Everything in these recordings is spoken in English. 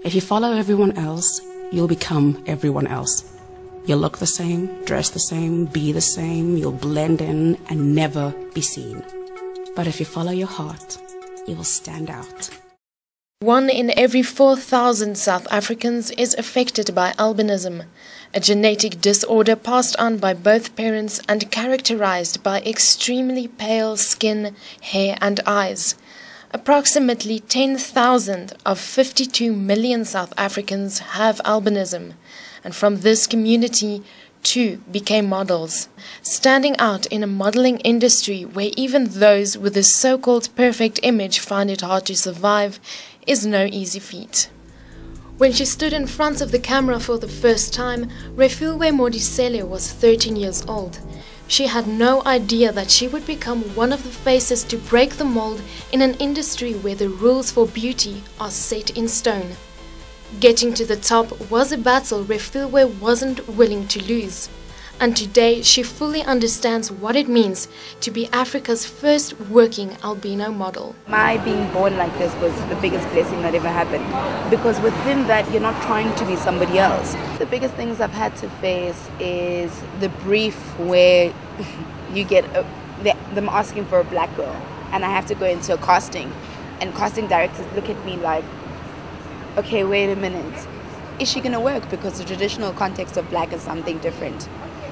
If you follow everyone else, you'll become everyone else. You'll look the same, dress the same, be the same, you'll blend in and never be seen. But if you follow your heart, you will stand out. 1 in every 4,000 South Africans is affected by albinism, a genetic disorder passed on by both parents and characterized by extremely pale skin, hair and eyes. Approximately 10,000 of 52 million South Africans have albinism, and from this community, 2 became models, standing out in a modeling industry where even those with a so-called perfect image find it hard to survive is no easy feat. When she stood in front of the camera for the first time, Refilwe Modiselle was 13 years old. She had no idea that she would become one of the faces to break the mold in an industry where the rules for beauty are set in stone. Getting to the top was a battle Refilwe wasn't willing to lose. And today she fully understands what it means to be Africa's first working albino model. My being born like this was the biggest blessing that ever happened, because within that you're not trying to be somebody else. The biggest things I've had to face is the brief where you get them asking for a black girl and I have to go into a casting, and casting directors look at me like, okay, wait a minute, is she gonna work? Because the traditional context of black is something different.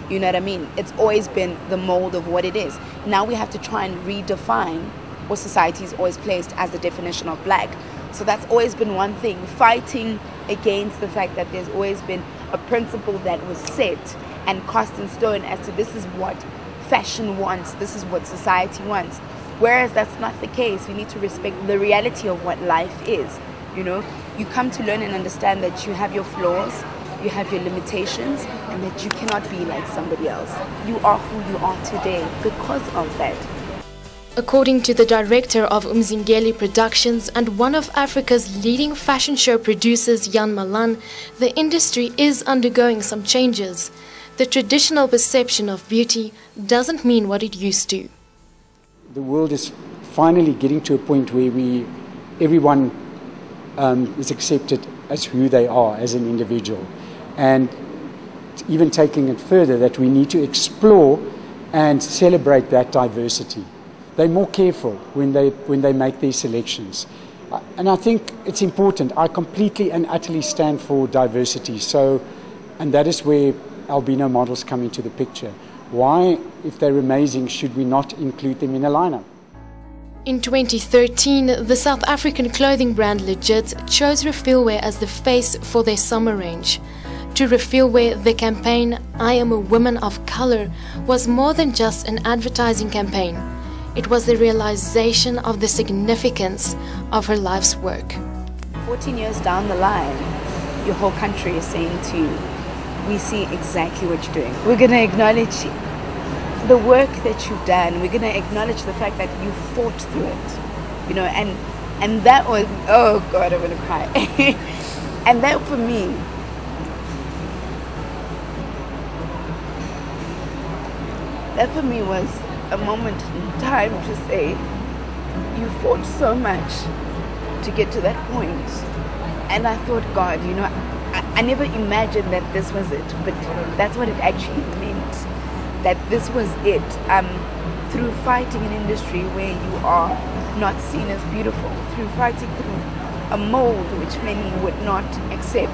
You know what I mean? It's always been the mold of what it is. Now we have to try and redefine what society's always placed as the definition of black. So that's always been one thing, fighting against the fact that there's always been a principle that was set and cast in stone as to this is what fashion wants, this is what society wants. Whereas that's not the case. We need to respect the reality of what life is. You know, you come to learn and understand that you have your flaws, you have your limitations, and that you cannot be like somebody else. You are who you are today because of that. According to the director of Umzingeli Productions and one of Africa's leading fashion show producers, Jan Malan, the industry is undergoing some changes. The traditional perception of beauty doesn't mean what it used to. The world is finally getting to a point where everyone is accepted as who they are as an individual. And even taking it further, that we need to explore and celebrate that diversity. They're more careful when they make these selections. And I think it's important. I completely and utterly stand for diversity. And that is where albino models come into the picture. Why, if they're amazing, should we not include them in a lineup? In 2013, the South African clothing brand Legit chose Refilwe as the face for their summer range. To Refilwe, the campaign, I Am a Woman of Color, was more than just an advertising campaign. It was the realization of the significance of her life's work. 14 years down the line, your whole country is saying to you, we see exactly what you're doing. We're going to acknowledge the work that you've done. We're going to acknowledge the fact that you fought through it. You know, and that was, oh God, I'm going to cry. And that for me, was a moment in time to say, you fought so much to get to that point. And I thought, God, you know, I never imagined that this was it, but that's what it actually meant, that this was it. Through fighting an industry where you are not seen as beautiful, through fighting through a mold which many would not accept,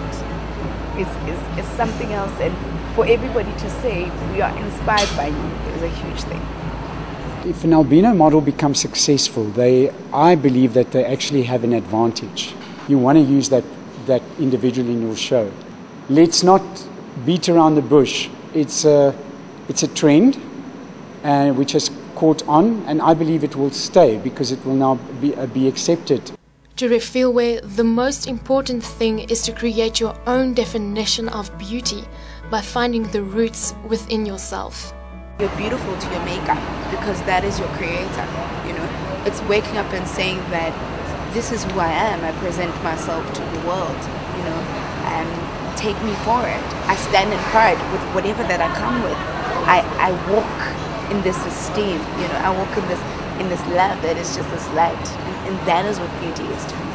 is something else. And for everybody to say, we are inspired by you, is a huge thing. If an albino model becomes successful, I believe that they actually have an advantage. You want to use that individual in your show. Let's not beat around the bush. It's a trend which has caught on, and I believe it will stay because it will now be accepted. To Refilwe, the most important thing is to create your own definition of beauty by finding the roots within yourself. You're beautiful to your makeup because that is your creator, you know. It's waking up and saying that this is who I am. I present myself to the world, you know, and take me for it. I stand in pride with whatever that I come with. I walk in this esteem, you know. I walk in this love that is just this light, and that is what beauty is to me.